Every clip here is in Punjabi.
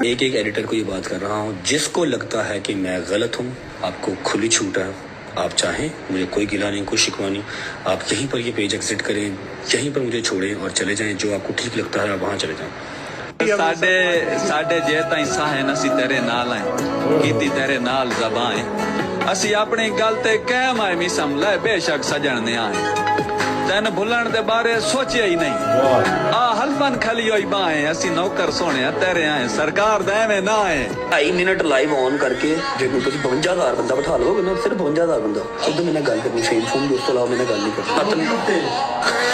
एक एडिटर को ये बात कर रहा हूँ, जिसको लगता है कि मैं गलत हूँ, आपको खुली छूट है। आप चाहें, मुझे कोई गिला नहीं, कोई शिकवा नहीं, आप यहीं पर ये पेज एग्जिट करें, यहीं पर मुझे छोड़ें और चले जाएं। जो आपको ठीक लगता है आप वहाँ चले जाएं। साडे जे ताईं साहन असी तेरे नाल हैं, कीती तेरे नाल ज़बां है, असी अपनी गल ते कायम है मिसम ले बेशक सजण ने आए, तेन भुलण दे बारे सोचिया ही नहीं, आ हलफन खली होई बाएं, असी नौकर सोने तेरे आए, सरकार दे में ना आए। 2.5 मिनट लाइव ऑन करके जे कोई 52,000 बंदा बिठा लोगे ना, सिर्फ 52,000 बंदा उधर मैंने गल करनी, फेम फोन दोस्तों लाओ मैंने गल नहीं करनी।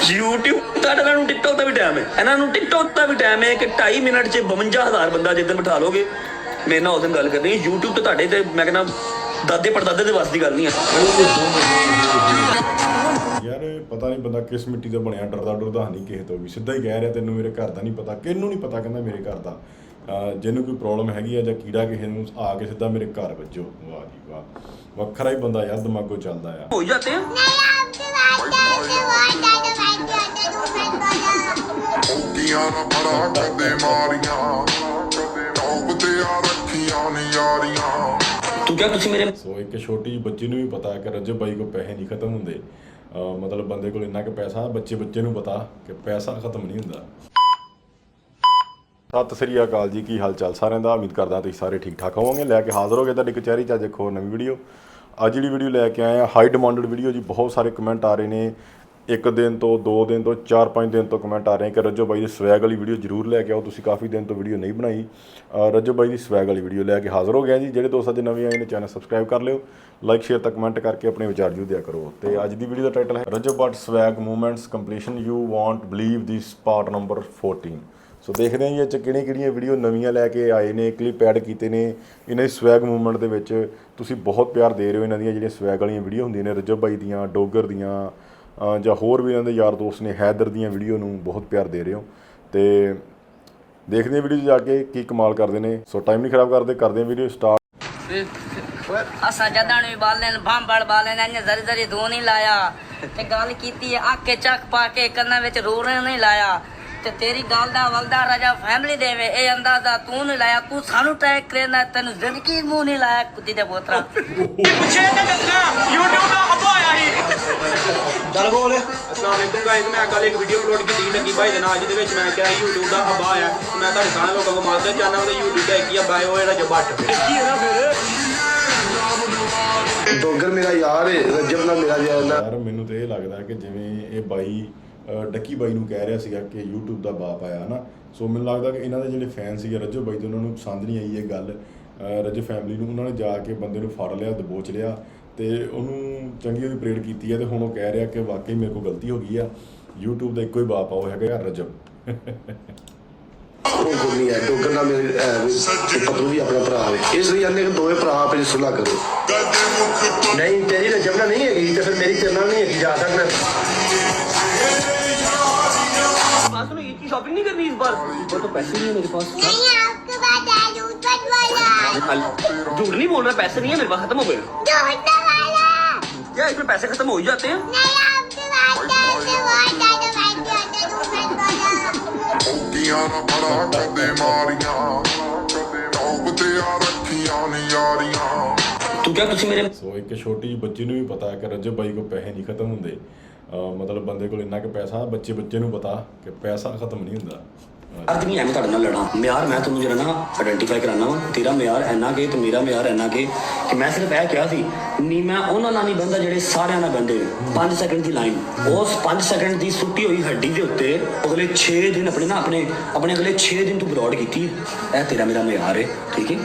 YouTube ਤੁਹਾਡਾ ਨੂੰ TikTok ਦਾ ਵੀ ਟਾਈਮ ਹੈ, ਇਹਨਾਂ ਨੂੰ TikTok ਦਾ ਵੀ ਟਾਈਮ ਹੈ ਕਿ 2.5 ਮਿੰਟ 'ਚ 52,000 ਬੰਦਾ ਜਿੱਦਣ ਬਿਠਾ ਲੋਗੇ ਮੇਰੇ ਨਾਲ ਉਦੋਂ ਗੱਲ ਕਰਨੀ। YouTube ਤੇ ਤੁਹਾਡੇ ਤੇ ਮੈਂ ਕਹਿੰਦਾ ਦਾਦੇ ਪੜਦਾਦੇ ਦੇ ਵੱਸ ਦੀ ਗੱਲ ਨਹੀਂ ਹੈ ਯਾਰ। ਪਤਾ ਨਹੀਂ ਬੰਦਾ ਕਿਸ ਮਿੱਟੀ ਦਾ ਬਣਿਆ, ਡਰਦਾ ਡਰਦਾ ਨਹੀਂ ਕਿਸੇ ਤੋਂ ਵੀ, ਸਿੱਧਾ ਹੀ ਕਹਿ ਰਿਹਾ ਤੈਨੂੰ ਮੇਰੇ ਘਰ ਦਾ ਨਹੀਂ ਪਤਾ, ਕਿਹਨੂੰ ਨਹੀਂ ਪਤਾ ਕਹਿੰਦਾ ਮੇਰੇ ਘਰ ਦਾ। ਜਿਹਨੂੰ ਕੋਈ ਪ੍ਰੋਬਲਮ ਹੈਗੀ ਆ ਜਾਂ ਕੀੜਾ ਕਿਸੇ ਨੂੰ ਆ ਕੇ ਸਿੱਧਾ ਮੇਰੇ ਘਰ ਵੱਜੋ। ਵਾਹ ਜੀ ਵਾਹ, ਵੱਖਰਾ ਹੀ ਬੰਦਾ ਯਾਰ, ਦਿਮਾਗੋਂ ਚੱਲਦਾ ਆ। ਹੋ ਜਾਂਦੇ ਆ ਤੂੰ ਕਿਹਾ ਤੁਸੀਂ ਮੇਰੇ। ਸੋ ਇੱਕ ਛੋਟੀ ਜਿਹੀ ਬੱਚੀ ਨੂੰ ਵੀ ਪਤਾ ਕਿ ਰਜਬ ਬਾਈ ਕੋਲ ਪੈਸੇ ਨਹੀਂ ਖਤਮ ਹੁੰਦੇ, ਮਤਲਬ ਬੰਦੇ ਕੋਲ ਇੰਨਾ ਕੁ ਪੈਸਾ, ਬੱਚੇ ਨੂੰ ਪਤਾ ਕਿ ਪੈਸਾ ਖਤਮ ਨਹੀਂ ਹੁੰਦਾ। ਸਤਿ ਸ੍ਰੀ ਅਕਾਲ ਜੀ, ਕੀ ਹਾਲ ਚਾਲ ਸਾਰਿਆਂ ਦਾ। ਉਮੀਦ ਕਰਦਾ ਤੁਸੀਂ ਸਾਰੇ ਠੀਕ ਠਾਕ ਹੋਵੋਗੇ। ਲੈ ਕੇ ਹਾਜ਼ਰ ਹੋ ਗਏ ਤੁਹਾਡੀ ਕਚਹਿਰੀ 'ਚ ਅੱਜ ਇੱਕ ਹੋਰ ਨਵੀਂ ਵੀਡੀਓ। ਅੱਜ ਜਿਹੜੀ ਵੀਡੀਓ ਲੈ ਕੇ ਆਏ ਆ ਹਾਈ ਡਿਮਾਂਡਡ ਵੀਡੀਓ ਜੀ। ਬਹੁਤ ਸਾਰੇ ਕਮੈਂਟ ਆ ਰਹੇ ਨੇ, 1 ਦਿਨ ਤੋਂ 2 ਦਿਨ ਤੋਂ 4-5 ਦਿਨ ਤੋਂ ਕਮੈਂਟ ਆ ਰਹੇ ਕਿ ਰਜਬ ਬਾਈ ਦੀ ਸਵੈਗ ਵਾਲੀ ਵੀਡੀਓ ਜ਼ਰੂਰ ਲੈ ਕੇ ਆਓ। ਤੁਸੀਂ ਕਾਫੀ ਦਿਨ ਤੋਂ ਵੀਡੀਓ ਨਹੀਂ ਬਣਾਈ। ਰਜਬ ਬਾਈ ਦੀ ਸਵੈਗ ਵਾਲੀ ਵੀਡੀਓ ਲੈ ਕੇ ਹਾਜ਼ਰ ਹੋ ਗਿਆ ਜੀ। ਜਿਹੜੇ ਦੋਸਤ ਅੱਜ ਨਵੇਂ ਆਏ ਨੇ ਚੈਨਲ ਸਬਸਕ੍ਰਾਈਬ ਕਰ ਲਿਓ, ਲਾਈਕ ਸ਼ੇਅਰ ਤਾਂ ਕਮੈਂਟ ਕਰਕੇ ਆਪਣੇ ਵਿਚਾਰ ਜ਼ਰੂਰ ਦਿਆ ਕਰੋ। ਤੇ ਅੱਜ ਦੀ ਵੀਡੀਓ ਦਾ ਟਾਈਟਲ ਹੈ Rajab Butt swag movements compilation you won't believe this part number 14। So ਦੇਖਦੇ ਹਾਂ ਜੀ ਇਹ 'ਚ ਕਿਹੜੀਆਂ ਵੀਡੀਓ ਨਵੀਆਂ ਲੈ ਕੇ ਆਏ ਨੇ, ਕਲਿੱਪ ਐਡ ਕੀਤੇ ਨੇ ਇਹਨਾਂ ਦੀ ਸਵੈਗ ਮੂਵਮੈਂਟ ਦੇ ਵਿੱਚ। ਤੁਸੀਂ ਬਹੁਤ ਪਿਆਰ ਦੇ ਰਹੇ ਹੋ ਇਹਨਾਂ ਦੀਆਂ ਜਿਹੜੀਆਂ ਸਵੈਗ ਵਾਲੀਆਂ ਵੀਡੀਓ ਹੁੰਦੀਆਂ ਨੇ, ਰਜਬ ਬਾਈ ਦੀਆਂ, ਡੋਗਰ ਦੀਆਂ ਜਾਂ ਹੋਰ ਵੀ ਇਹਨਾਂ ਦੇ ਯਾਰ ਦੋਸਤ ਨੇ ਹੈਦਰ ਦੀਆਂ ਵੀਡੀਓ ਨੂੰ ਬਹੁਤ ਪਿਆਰ ਦੇ ਰਹੇ ਹੋ। ਤੇ ਦੇਖਦੇ ਹਾਂ ਵੀਡੀਓ 'ਚ ਜਾ ਕੇ ਕੀ ਕਮਾਲ ਕਰਦੇ ਨੇ। ਸੋ ਟਾਈਮ ਨਹੀਂ ਖਰਾਬ ਕਰਦੇ ਹਾਂ ਵੀਡੀਓ ਸਟਾਰਟ। ਅਸਾਂ ਜਦਾਂ ਨੂੰ ਬਾਲਣ ਭਾਂਬੜ ਬਾਲਣ ਨੇ ਜ਼ਰੀ ਜ਼ਰੀ ਦੋ ਨਹੀਂ ਲਾਇਆ ਤੇ ਗੱਲ ਕੀਤੀ ਆਕੇ ਚੱਕ ਪਾ ਕੇ ਕੰਨਾਂ ਵਿੱਚ ਰੋਣੇ ਨਹੀਂ ਲਾਇਆ ਤੇ ਤੇਰੀ ਗੱਲ ਦਾ ਵਲਦਾ ਰਾਜਾ ਫੈਮਿਲੀ ਦੇਵੇ ਇਹ ਅੰਦਾਜ਼ਾ ਤੂੰ ਨਹੀਂ ਲਾਇਆ। ਤੂੰ ਸਾਨੂੰ ਟੈਗ ਕਰਨਾ, ਤੈਨੂੰ ਜ਼ਿੰਦਗੀ ਮੂੰਹ ਨਹੀਂ ਲਾਇਆ ਕੁੱਤੀ ਦੇ ਪੋਤਰਾ। ਪਿੱਛੇ ਤੇ ਦੱਸਣਾ YouTube ਦਾ ਅੱਬਾ ਆਇਆ ਸੀ। ਚੱਲ ਬੋਲ। ਅਸਲਾਮ ਅਲੈਕੁਮ ਗਾਇਸ, ਮੈਂ ਕੱਲ ਇੱਕ ਵੀਡੀਓ ਅਪਲੋਡ ਕੀਤੀ ਲੱਗੀ ਭਾਈ ਦੇ ਨਾਲ, ਜਿਹਦੇ ਵਿੱਚ ਮੈਂ ਕਿਹਾ YouTube ਦਾ ਅੱਬਾ ਆਇਆ। ਮੈਂ ਤੁਹਾਡੇ ਸਾਰੇ ਲੋਕਾਂ ਨੂੰ ਮਾਰਦਾ ਚਾਹਨਾ ਉਹਦੇ YouTube ਦਾ ਇੱਕ ਹੀ ਅੱਬਾ ਹੈ, ਉਹ ਜਿਹੜਾ ਜੱਟ ਕੀ ਹੈ ਨਾ। ਫਿਰ ਡੋਗਰ ਮੇਰਾ ਯਾਰ ਹੈ, ਰਜਬ ਨਾਲ ਮੇਰਾ ਯਾਰ ਮੈਨੂੰ ਤਾਂ ਇਹ ਲੱਗਦਾ ਕਿ ਜਿਵੇਂ ਇਹ ਬਾਈ ਡੱਕੀ ਬਾਈ ਨੂੰ ਕਹਿ ਰਿਹਾ ਸੀਗਾ ਕਿ YouTube ਦਾ ਬਾਪ ਆਇਆ ਨਾ। ਸੋ ਮੈਨੂੰ ਲੱਗਦਾ ਕਿ ਇਹਨਾਂ ਦੇ ਜਿਹੜੇ ਫੈਨ ਸੀਗੇ ਰਜਬ ਬਾਈ ਦੇ, ਉਹਨਾਂ ਨੂੰ ਪਸੰਦ ਨਹੀਂ ਆਈ ਇਹ ਗੱਲ ਰਜਬ ਫੈਮਿਲੀ ਨੂੰ। ਉਹਨਾਂ ਨੇ ਜਾ ਕੇ ਬੰਦੇ ਨੂੰ ਫੜ ਲਿਆ, ਦਬੋਚ ਲਿਆ ਤੇ ਉਹਨੂੰ ਚੰਗੀ ਉਹਦੀ ਪਰੇਡ ਕੀਤੀ ਹੈ। ਤੇ ਹੁਣ ਉਹ ਕਹਿ ਰਿਹਾ ਕਿ ਵਾਕਈ ਮੇਰੇ ਕੋਲ ਗਲਤੀ ਹੋ ਗਈ ਆ, YouTube ਦਾ ਇੱਕੋ ਹੀ ਬਾਪ ਆ, ਉਹ ਹੈਗਾ ਯਾਰ ਰਜਬ। ਨਹੀਂ ਹੈ ਡੋਗਰ ਨਾਲ ਮੇਰੇ ਪਤਲੂ ਵੀ ਆਪਣਾ ਭਰਾ ਹੈ, ਇਸ ਲਈ ਇਹਨੇ ਦੋਵੇਂ ਭਰਾ ਆਪਣੀ ਸੁਲ੍ਹਾ ਕਰੋ। ਨਹੀਂ ਤੇਰੀ ਰਜਬ ਨਾਲ ਨਹੀਂ ਹੈਗੀ ਤੇ ਫਿਰ ਮੇਰੀ ਤੇਰੇ ਨਾਲ ਨਹੀਂ ਹੈਗੀ। ਜਾ ਸਕਦਾ शॉपिंग नहीं करनी इस बार, और तो पैसे नहीं है मेरे पास। नहीं आपके पास झूठ मत बोलो। झूठ नहीं बोल रहा, पैसे नहीं है मेरे पास, खत्म हो गए। झूठ ना बोलो। क्या इसमें पैसे खत्म हो ही जाते हैं? नहीं आपके पास झूठ तू क्या तुसी मेरे। ਸੋ ਇੱਕ ਛੋਟੀ ਜਿਹੀ ਬੱਚੀ ਨੂੰ ਵੀ ਪਤਾ ਕਿ ਰਜਬ ਬਾਈ ਕੋਲ ਪੈਸੇ ਨਹੀਂ ਖਤਮ ਹੁੰਦੇ, ਮਤਲਬ ਬੰਦੇ ਕੋਲ ਇੰਨਾ ਕੁ ਪੈਸਾ, ਬੱਚੇ ਨੂੰ ਪਤਾ ਕਿ ਪੈਸਾ ਖਤਮ ਨਹੀਂ ਹੁੰਦਾ। अर्थ नहीं है मैं ਤੁਹਾਡੇ ਨਾਲ ਲੜਾਂ ਮਿਆਰ। ਮੈਂ ਤੁਹਾਨੂੰ ਜਿਹੜਾ ਨਾ ਆਇਡੈਂਟੀਫਾਈ ਕਰਾਉਣਾ ਵਾ, ਤੇਰਾ ਮਿਆਰ ਇੰਨਾ ਕਿ ਤੇ ਮੇਰਾ ਮਿਆਰ ਇੰਨਾ ਕਿ ਮੈਂ ਸਿਰਫ ਇਹ ਕਿਹਾ ਸੀ ਨਹੀਂ, ਮੈਂ ਉਹਨਾਂ ਨਾਲ ਨਹੀਂ ਬੰਦਾ ਜਿਹੜੇ ਸਾਰਿਆਂ ਨਾਲ ਬੰਦੇ 5 ਸੈਕਿੰਡ ਦੀ ਲਾਈਨ, ਉਸ 5 ਸੈਕਿੰਡ ਦੀ ਸੁੱਟੀ ਹੋਈ ਹੱਡੀ ਦੇ ਉੱਤੇ ਅਗਲੇ 6 ਦਿਨ ਆਪਣੇ ਅਗਲੇ 6 ਦਿਨ ਤੂੰ ਬਰੋਡ ਕੀਤੀ। ਇਹ ਤੇਰਾ ਮੇਰਾ ਮਿਆਰ ਹੈ, ਠੀਕ ਹੈ।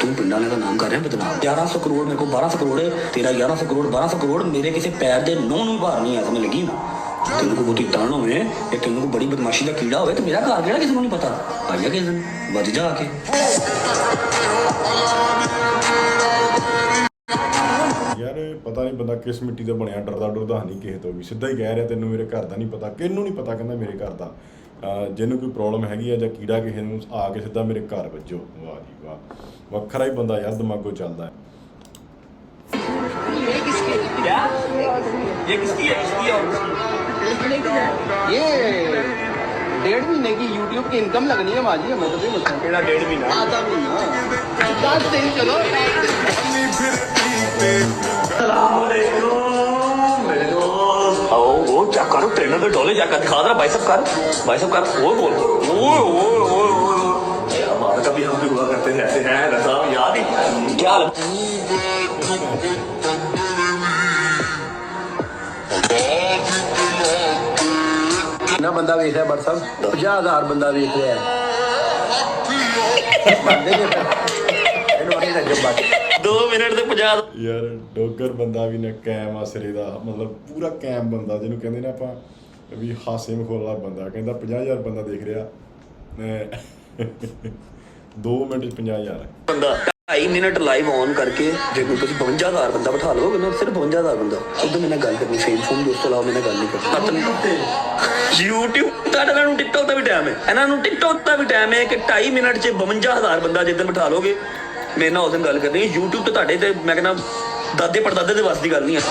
ਤੂੰ ਪਿੰਡਾਂ ਵਾਲਿਆਂ ਦਾ ਨਾਮ ਕਰ ਰਿਹਾ ਬਦਨਾਮ। 1100 ਕਰੋੜ ਮੇਰੇ ਕੋਲ, 1200 ਕਰੋੜ ਹੈ ਤੇਰਾ, 1100 ਕਰੋੜ 1200 ਕਰੋੜ ਮੇਰੇ ਕਿਸੇ ਪੈਰ ਦੇ ਨੌ ਨੂੰ ਭਾਰ ਨਹੀਂ ਆ। ਸਮਝ ਲੱਗੀ ਨਾ? ਤੈਨੂੰ ਕੋਈ ਬਹੁਤੀ ਤਣ ਹੋਵੇ ਜਾਂ ਤੈਨੂੰ ਕੋਈ ਬੜੀ ਬਦਮਾਸ਼ੀ ਦਾ ਕੀੜਾ ਹੋਵੇ ਤੇ ਮੇਰਾ ਘਰ ਕਿਹੜਾ ਕਿਸੇ ਨੂੰ ਨਹੀਂ ਪਤਾ, ਆਈਆ ਕਿਸੇ ਦਿਨ ਵੱਜ ਜਾ ਕੇ। ਯਾਰ ਪਤਾ ਨਹੀਂ ਬੰਦਾ ਕਿਸ ਮਿੱਟੀ ਦਾ ਬਣਿਆ, ਡਰਦਾ ਡਰਦਾ ਨਹੀਂ ਕਿਸੇ ਤੋਂ ਵੀ, ਸਿੱਧਾ ਹੀ ਕਹਿ ਰਿਹਾ ਤੈਨੂੰ ਮੇਰੇ ਘਰ ਦਾ ਨਹੀਂ ਪਤਾ, ਕਿਹਨੂੰ ਨਹੀਂ ਪਤਾ ਕਹਿੰਦਾ ਮੇਰੇ ਘਰ ਦਾ। ਜਿਹਨੂੰ ਕੋਈ ਪ੍ਰੋਬਲਮ ਹੈਗੀ ਆ ਜਾਂ ਕੀੜਾ ਕਿਸੇ ਨੂੰ ਆ ਕੇ ਸਿੱਧਾ ਮੇਰੇ ਘਰ ਵੱਜੋ। ਵਾਹ ਜੀ ਵਾਹ, ਵੱਖਰਾ ਹੀ ਬੰਦਾ ਯਾਰ, ਦਿਮਾਗੋਂ ਚੱਲਦਾ ਹੈ। ये 1.5 महीने की YouTube की इनकम लगनी है माजी हमें तो भी मुझसे 1.5 महीना आधा महीना 10 दिन चलो। वो क्या करो, ट्रेनर पे डोले जाकर दिखा रहा, बाइसेप कर वो बोल, हमारा कभी हम भी हुआ करते हैं ऐसे हैं रजा, याद ही क्या ना बंदा वेख रहा बट साहब 50,000 बंदा वेख रहा है। बनदे ने फिर ਇਹਨੂੰ ਆਖੇ ਰੱਜਬ ਬੱਟ 2 ਮਿੰਟ ਤੇ 50 ਯਾਰ ਡੋਗਰ ਬੰਦਾ ਵੀ ਨਾ ਕੈਮ ਆ ਸਿਰੇ ਦਾ, ਮਤਲਬ ਪੂਰਾ ਕੈਮ ਬੰਦਾ ਜਿਹਨੂੰ ਕਹਿੰਦੇ ਨੇ ਆਪਾਂ ਵੀ ਹਾਸੇ ਮਖੌਲਾ ਬੰਦਾ। ਕਹਿੰਦਾ 50,000 ਬੰਦਾ ਦੇਖ ਰਿਹਾ, 2 ਮਿੰਟ 'ਚ 50,000 ਬੰਦਾ 2.5 ਮਿੰਟ ਲਾਈਵ ਔਨ ਕਰਕੇ ਜੇ ਕੋਈ ਤੁਸੀਂ 52,000 ਬੰਦਾ ਬਿਠਾ ਲਓਗੇ ਨਾ, ਸਿਰਫ 52,000 ਬੰਦਾ ਉਦੋਂ ਮੇਰੇ ਨਾਲ ਗੱਲ ਕਰਨੀ, ਫੇਮ ਫੋਨ ਦੋਸਤ ਤੋਂ ਇਲਾਵਾ ਮੇਰੇ ਨਾਲ ਗੱਲ ਨਹੀਂ ਕਰਨੀ। YouTube ਤੁਹਾਡਾ ਇਹਨਾਂ ਨੂੰ TikTok ਦਾ ਵੀ ਟਾਈਮ ਹੈ, ਇਹਨਾਂ ਨੂੰ TikTok ਦਾ ਵੀ ਟਾਈਮ ਹੈ ਕਿ 2.5 ਮਿੰਟ 'ਚ 52,000 ਬੰਦਾ ਜਿੱਦਣ ਬਿਠਾ ਲੋਗੇ ਮੇਰੇ ਨਾਲ ਉਸ ਦਿਨ ਗੱਲ ਕਰਨੀ। YouTube ਤੇ ਤੁਹਾਡੇ ਤੇ ਮੈਂ ਕਹਿੰਦਾ ਦਾਦੇ ਪੜਦਾਦੇ ਦੇ ਵੱਸ ਦੀ ਗੱਲ ਨਹੀਂ ਹੈ।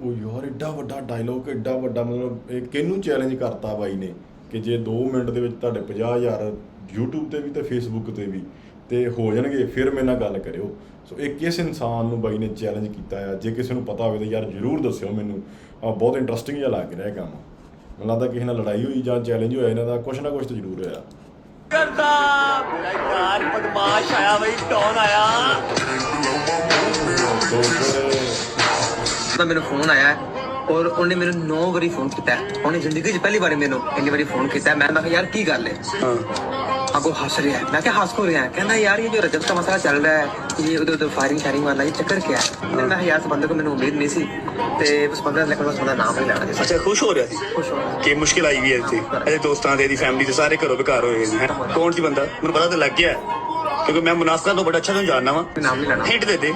ਉਹ ਯਾਰ ਐਡਾ ਵੱਡਾ ਡਾਇਲੋਗ, ਐਡਾ ਵੱਡਾ, ਮਤਲਬ ਇਹ ਕਿਹਨੂੰ ਚੈਲੰਜ ਕਰਤਾ ਬਾਈ ਨੇ ਕਿ ਜੇ 2 ਮਿੰਟ ਦੇ ਵਿੱਚ ਤੁਹਾਡੇ 50,000 YouTube ਤੇ ਵੀ ਤੇ Facebook ਤੇ ਵੀ ਤੇ ਹੋ ਜਾਣਗੇ, ਫਿਰ ਮੇਰੇ ਨਾਲ ਗੱਲ ਕਰਿਓ। ਸੋ ਇਹ ਕਿਸ ਇਨਸਾਨ ਨੂੰ ਬਾਈ ਨੇ ਚੈਲੰਜ ਕੀਤਾ ਆ? ਜੇ ਕਿਸੇ ਨੂੰ ਪਤਾ ਹੋਵੇ ਤਾਂ ਯਾਰ ਜ਼ਰੂਰ ਦੱਸਿਓ ਮੈਨੂੰ, ਬਹੁਤ ਇੰਟਰਸਟਿੰਗ ਜਿਹਾ ਲੱਗ ਰਿਹਾ ਇਹ ਕੰਮ। ਮੈਨੂੰ ਲੱਗਦਾ ਕਿਸੇ ਨਾਲ ਲੜਾਈ ਹੋਈ ਜਾਂ ਚੈਲੰਜ ਹੋਇਆ ਇਹਨਾਂ ਦਾ, ਕੁਛ ਨਾ ਕੁਛ ਤਾਂ ਜ਼ਰੂਰ ਹੋਇਆ। ਕਰਦਾ ਯਾਰ ਬਦਮਾਸ਼ ਆਇਆ ਬਈ, ਡੌਨ ਆਇਆ। ਤਾਂ ਮੈਨੂੰ ਫੋਨ ਆਇਆ ਔਰ ਉਹਨੇ ਮੈਨੂੰ 9 ਵਾਰੀ ਫੋਨ ਕੀਤਾ। ਉਹਨੇ ਜ਼ਿੰਦਗੀ 'ਚ ਪਹਿਲੀ ਵਾਰੀ ਮੈਨੂੰ ਇੰਨੀ ਵਾਰੀ ਫੋਨ ਕੀਤਾ। ਮੈਂ ਕਿਹਾ ਯਾਰ ਕੀ ਗੱਲ ਹੈ? ਅੱਗੋਂ ਹੱਸ ਰਿਹਾ ਹੈ। मैं क्या हंस को रहा है? कहना यार ये जो रजत का मसला चल रहा है, ये उधर उधर फायरिंग शायरिंग वाला, ये चक्कर क्या है? मैं कहा यार इस बंदे को मैंने उम्मीद नहीं सी ते उस बंदे लेकिन उस बंदा नाम नहीं लेना जैसे ਅੱਛਾ ਖੁਸ਼ ਹੋ ਰਿਹਾ ਸੀ खुश हो ਕਿ ਮੁਸ਼ਕਿਲ ਆਈ ਵੀ ਹੈ ਇੱਥੇ, ਇਹਦੇ ਦੋਸਤਾਂ ਦੇ, ਇਹਦੀ ਫੈਮਿਲੀ ਦੇ ਸਾਰੇ ਘਰੋਂ ਬੇਕਾਰ ਹੋਏ ਨੇ। ਕੌਣ ਸੀ ਬੰਦਾ? ਮੈਨੂੰ ਪਤਾ ਤਾਂ ਲੱਗ ਗਿਆ ਕਿਉਂਕਿ ਮੈਂ ਮੁਨਾਫਿਕਾਂ ਤੋਂ ਬੜਾ ਅੱਛਾ ਤੁਹਾਨੂੰ ਜਾਣਦਾ ਵਾਂ। नाम नहीं लेना ਹਿੰਟ ਦੇ ਦੇ,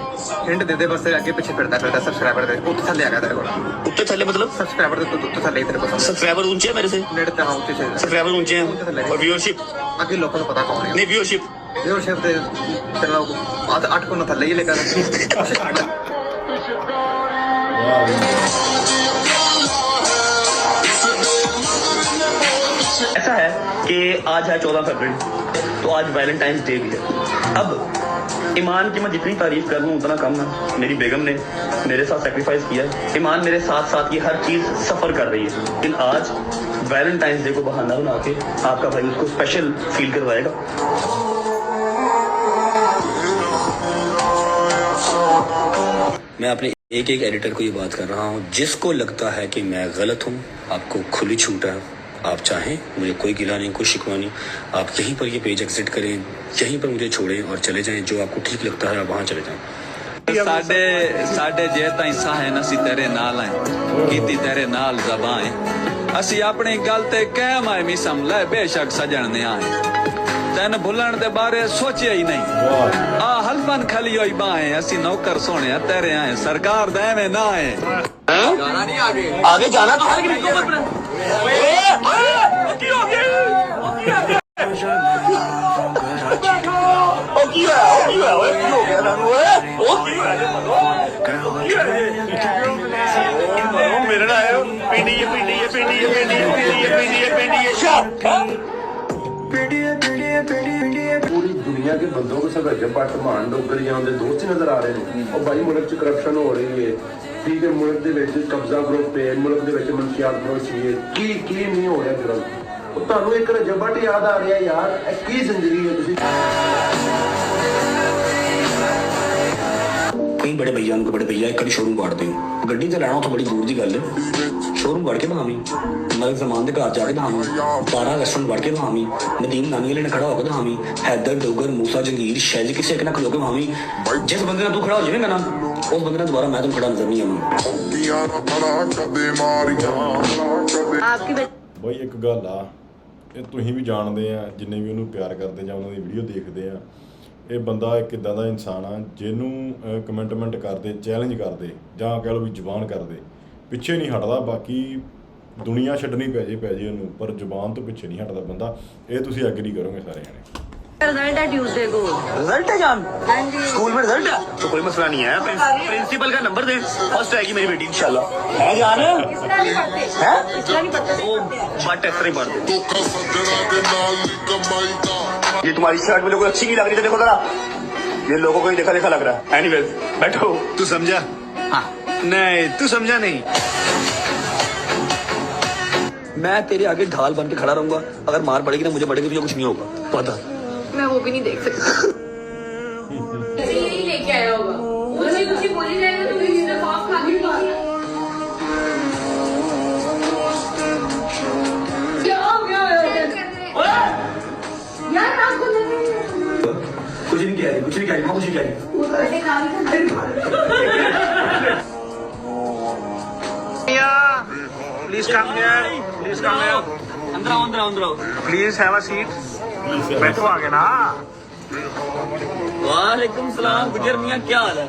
हिंट दे दे बस आगे पीछे फिरता सब्सक्राइबर दे उत्ते थल्ले आ गया तेरे को ਉੱਤੇ ਥੱਲੇ मतलब सब्सक्राइबर दे उत्ते थल्ले ही तेरे को सब्सक्राइबर ऊंचे है मेरे से, नेट पे हाँ उत्ते से सब्सक्राइबर ऊंचे हैं और व्यूअरशिप आगे लोगों को पता कौन है नहीं व्यूअरशिप व्यूअरशिप दे तेरा 8 को ना थल्ले ही लेकर ऐसा है कि आज है 14 फरवरी, तो आज वैलेंटाइंस डे भी है। अब ईमान की मैं जितनी तारीफ कर लूँ उतना कम है। मेरी बेगम ने मेरे साथ सेक्रीफाइस किया है, ईमान मेरे साथ साथ ये हर चीज़ सफ़र कर रही है, लेकिन आज वैलेंटाइंस डे को बहाना बना के आपका भाई उसको स्पेशल फील करवाएगा। मैं अपने एक एडिटर को ये बात कर रहा हूँ, जिसको लगता है कि मैं गलत हूँ, आपको खुली छूट है। आप चाहें, मुझे कोई गिला नहीं, कोई शिकवा नहीं, आप यहीं पर ये पेज एग्जिट करें, यहीं पर मुझे छोड़ें और चले जाएं। जो आपको ठीक लगता है आप वहाँ चले जाएं। साडे जे ताईं साहन असी तेरे नाल आए कीती तेरे नाल ज़बां असी अपनी गल ते कायम आए मिसम ले बेशक सजण ने आए तेन भुलण दे बारे सोचिया ही नहीं आ हलफन खली होई बाहें असी नौकर सोने तेरे आए सरकार दे में ना आए आगे जाना तो हर किसी को पूरी दुनिया के बंदों को सब रजब भट्ट मान डोगर ਜਾਂ ਉਹਦੇ ਦੋਸਤ ਨਜ਼ਰ ਆ ਰਹੇ ਨੇ। ਉਹ ਬਾਈ ਮੁਲਕ 'ਚ ਕਰਪਸ਼ਨ ਹੋ ਰਹੀ ਹੈ, ਠੀਕ ਹੈ, ਮੁਲਕ ਦੇ ਵਿੱਚ ਕਬਜ਼ਾ ਗਰੁੱਪ ਹੈ, ਮੁਲਕ ਦੇ ਵਿੱਚ ਮਨਸ਼ੀਆਤ ਗਰੁੱਪ ਹੈ, ਕੀ ਨਹੀਂ ਹੋ ਰਿਹਾ ਜੁਰਮ। ਉਹ ਤੁਹਾਨੂੰ ਇੱਕ ਰਜਬ ਭੱਟ ਯਾਦ ਆ ਰਿਹਾ ਯਾਰ, ਇਹ ਕੀ ਜ਼ਿੰਦਗੀ ਹੈ ਤੁਸੀਂ। कई बड़े भैया उनको बड़े भैया एक कभी शोरूम काटते हो, गड्डी तो लैना तो बड़ी दूर की गल है। शोरूम काट के भावी मलिक जमान के घर जाके भावी 12 रेस्टोरेंट बढ़ के भावी नदीम नानी वाले ने खड़ा होकर भावी हैदर डोगर मूसा जंगीर शैज किसी एक ना खलो के भावी जिस बंदे तू खड़ा हो जाएगा ना उस बंदे दोबारा मैं तुम खड़ा नजर नहीं आऊंगा। ਬਾਈ ਇੱਕ ਗੱਲ ਆ, ਇਹ ਤੁਸੀਂ ਵੀ ਜਾਣਦੇ ਆ, ਜਿੰਨੇ ਵੀ ਉਹਨੂੰ ਪਿਆਰ ਕਰਦੇ ਜਾਂ ਉਹਨਾਂ ਦੀ ਵੀਡੀਓ ਦੇਖਦੇ ਆ, ਇਹ ਬੰਦਾ ਇੱਕ ਇੱਦਾਂ ਦਾ ਇਨਸਾਨ ਆ ਜਿਹਨੂੰ ਕਮੈਂਟਮੈਂਟ ਕਰਦੇ, ਚੈਲੰਜ ਕਰਦੇ ਜਾਂ ਕਹਿ ਲਓ ਵੀ ਜ਼ੁਬਾਨ ਕਰਦੇ, ਪਿੱਛੇ ਨਹੀਂ ਹਟਦਾ। ਬਾਕੀ ਦੁਨੀਆ ਛੱਡਣੀ ਪੈ ਜੇ ਉਹਨੂੰ, ਪਰ ਜ਼ੁਬਾਨ ਤੋਂ ਪਿੱਛੇ ਨਹੀਂ ਹਟਦਾ ਬੰਦਾ। ਇਹ ਤੁਸੀਂ ਐਗਰੀ ਕਰੋਗੇ ਸਾਰੇ ਜਾਣੇ। रिजल्ट है ट्यूसडे को। रिजल्ट है जान? हाँ जी। स्कूल में रिजल्ट है तो कोई मसला नहीं है, प्रिंसिपल का नंबर दे, फर्स्ट आएगी मेरी बेटी इंशाल्लाह। है जान? है वो बट ऐसा नहीं पढ़ते। ये तुम्हारी शर्ट मुझे कोई अच्छी नहीं लग रही, तो देखो जरा, ये लोगों को ही देखा देखा लग रहा है। एनीवेज बैठो। तू समझा? हाँ नहीं, तू समझा नहीं। मैं तेरे आगे ढाल बन के खड़ा रहूंगा, अगर मार पड़ेगी ना मुझे पड़ेगी, तुझे कुछ नहीं होगा पता। मैं वो भी नहीं देख सकती। यही लेके आया होगा, मुझे कुछ बोली जाएगा तो मेरी नफाफ खा के मारना। क्या हो गया यार? आपको कुछ नहीं कह रही, कुछ नहीं कह रही, मैं कुछ नहीं कह रही। Please come here, please come here, अंदर आओ, अंदर आओ, अंदर आओ। Please have a seat. बैठो आगे ना। वालेकुम सलाम गुजर मियाँ, क्या हाल है?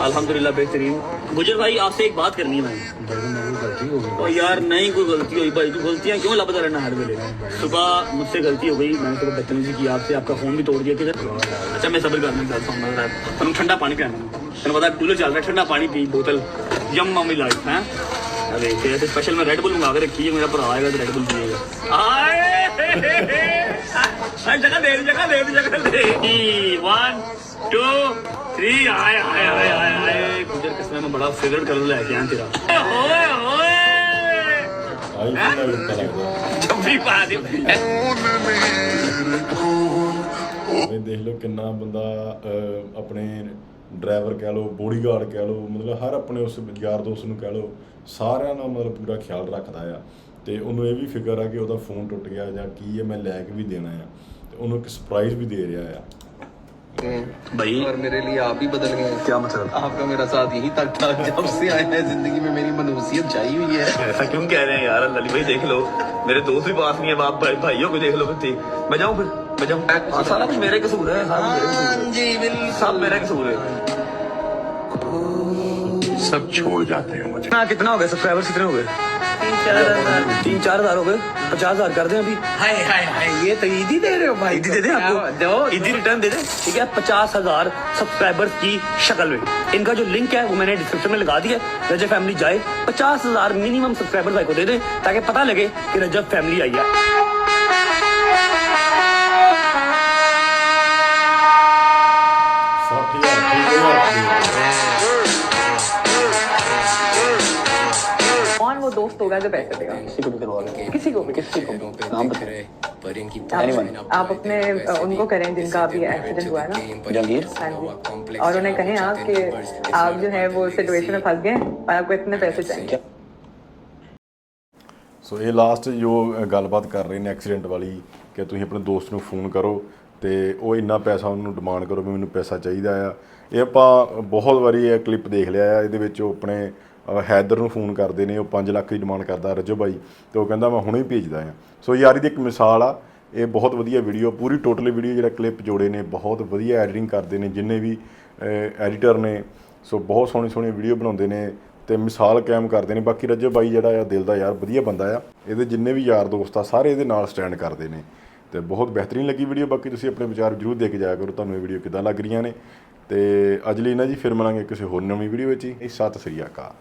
अल्हम्दुलिल्लाह बेहतरीन। गुजर भाई आपसे एक बात करनी है भाई। ओ यार नहीं कोई गलती हुई भाई, तू गलतियाँ क्यों लापता रहना हर वेले? सुबह मुझसे गलती हो गई, मैंने सुबह बदतमीजी की आपसे, आपका फोन भी तोड़ दिया किधर। अच्छा मैं सब्र करना चाहता हूँ, तुम ठंडा पानी पिलाना, तेन पता कूलर चल रहा है, ठंडा पानी पी, बोतल यम मामी लाइफ है। अरे तेरे स्पेशल मैं रेड बुल मंगा के रखी है, मेरा भरा आएगा तो रेड बुल पिएगा। जगह दे, जगह दे, जगह दे। 1 2 3 आए आए आए आए आए। गुजर किस्म में बड़ा फेवरेट कलर लेके आया तेरा। ओए ओए जब भी पा दे। देख लो किन्ना बंदा अपने ड्राइवर कह लो, बॉडीगार्ड कह लो, मतलब हर अपने उस यार दोस्त ਨੂੰ कह लो, ਸਾਰਿਆਂ ਦਾ ਮਤਲਬ ਪੂਰਾ ਖਿਆਲ ਰੱਖਦਾ ਆ। ਤੇ ਉਹਨੂੰ ਇਹ ਵੀ ਫਿਕਰ ਆ ਕਿ ਉਹਦਾ ਫੋਨ ਟੁੱਟ ਗਿਆ ਜਾਂ ਕੀ ਹੈ, ਮੈਂ ਲੈ ਕੇ ਵੀ ਦੇਣਾ ਆ, ਤੇ ਉਹਨੂੰ ਇੱਕ ਸਰਪ੍ਰਾਈਜ਼ ਵੀ ਦੇ ਰਿਹਾ ਆ। भाई और मेरे लिए आप ही बदल गए। क्या मतलब? आपका मेरा साथ यही तक था, जब से आए हैं जिंदगी में मेरी मनहूसियत छाई हुई है। ऐसा क्यों कह रहे हैं यार? अली भाई देख लो, मेरे दोस्त भी पास नहीं है, बाप भाइयों को देख लो। फिर मैं जाऊँ, फिर मैं जाऊँ। सारा कुछ मेरे कसूर है, सारा मेरे कसूर है। जी बिल्कुल सब मेरा कसूर है। सब छोड़ जाते हैं मुझे। ना कितना हो गया सब्सक्राइबर्स, कितने हो गए? 3-4 हज़ार हो गए। 50,000 कर दें अभी। हाय हाय हाय, ये तो ईदी दे रहे हो भाई। ईदी दे दें आपको, ईदी रिटर्न दे दें, ठीक है? 50,000 सब्सक्राइबर्स की शक्ल में। इनका जो लिंक है वो मैंने डिस्क्रिप्शन में लगा दिया है। रजब फैमिली जाए, 50,000 मिनिमम सब्सक्राइबर भाई को दे दें, ताकि पता लगे कि रजब फैमिली आई है। कौन वो दोस्त होगा जो पैसे देगा? किसी को भी करवा लें, किसी को भी। किसी को भी। नाम बताएं। आप अपने उनको करें जिनका अभी एक्सीडेंट हुआ है ना, जहांगीर। हाँ जी, और उन्हें कहें आप कि आप जो है वो सिचुएशन में फंस गए और आपको इतने पैसे चाहिए। ਸੋ ਇਹ ਲਾਸਟ ਜੋ ਗੱਲਬਾਤ ਕਰ ਰਹੇ ਨੇ ਐਕਸੀਡੈਂਟ ਵਾਲੀ, ਕਿ ਤੁਸੀਂ ਆਪਣੇ ਦੋਸਤ ਨੂੰ ਫੋਨ ਕਰੋ ਤੇ ਉਹ ਇੰਨਾ ਪੈਸਾ ਉਹਨੂੰ ਡਿਮਾਂਡ ਕਰੋ ਵੀ ਮੈਨੂੰ ਪੈਸਾ ਚਾਹੀਦਾ ਆ। ਇਹ ਆਪਾਂ ਬਹੁਤ ਵਾਰੀ ਇਹ ਕਲਿੱਪ ਦੇਖ ਲਿਆ ਆ। ਇਹਦੇ ਵਿੱਚ ਉਹ ਆਪਣੇ ਹੈਦਰ ਨੂੰ ਫੋਨ ਕਰਦੇ ਨੇ, ਉਹ 5 ਲੱਖ ਦੀ ਡਿਮਾਂਡ ਕਰਦਾ ਰਜਬ ਭਾਈ, ਤੇ ਉਹ ਕਹਿੰਦਾ ਮੈਂ ਹੁਣੇ ਹੀ ਭੇਜਦਾ ਆ। ਸੋ ਯਾਰੀ ਦੀ ਇੱਕ ਮਿਸਾਲ ਆ ਇਹ। ਬਹੁਤ ਵਧੀਆ ਵੀਡੀਓ, ਪੂਰੀ ਟੋਟਲ ਵੀਡੀਓ ਜਿਹੜਾ ਕਲਿੱਪ ਜੋੜੇ ਨੇ, ਬਹੁਤ ਵਧੀਆ ਐਡੀਟਿੰਗ ਕਰਦੇ ਨੇ ਜਿੰਨੇ ਵੀ ਐਡੀਟਰ ਨੇ। ਸੋ ਬਹੁਤ ਸੋਹਣੀ ਸੋਹਣੀ ਵੀਡੀਓ ਬਣਾਉਂਦੇ ਨੇ ਤੇ ਮਿਸਾਲ ਕਾਇਮ ਕਰਦੇ ਨੇ। ਬਾਕੀ ਰਜਬ ਭਾਈ ਜਿਹੜਾ ਆ ਦਿਲ ਦਾ ਯਾਰ ਵਧੀਆ ਬੰਦਾ ਆ। ਇਹਦੇ ਜਿੰਨੇ ਵੀ ਯਾਰ ਦੋਸਤ ਆ ਸਾਰੇ ਇਹਦੇ ਨਾਲ ਸਟੈਂਡ ਕਰਦੇ ਨੇ ਤੇ ਬਹੁਤ ਬਿਹਤਰੀਨ ਲੱਗੀ ਵੀਡੀਓ। ਬਾਕੀ ਤੁਸੀਂ ਆਪਣੇ ਵਿਚਾਰ ਜ਼ਰੂਰ ਦੇ ਕੇ ਜਾਇਆ ਕਰੋ, ਤੁਹਾਨੂੰ ਇਹ ਵੀਡੀਓ ਕਿੱਦਾਂ ਲੱਗ ਰਹੀਆਂ ਨੇ। ਤੇ ਅੱਜ ਲਈ ਨਾ ਜੀ ਫਿਰ ਮਿਲਾਂਗੇ ਕਿਸੇ ਹੋਰ ਨਵੀਂ ਵੀਡੀਓ ਵਿੱਚ ਹੀ। ਸਤਿ ਸ੍ਰੀ ਅਕਾਲ।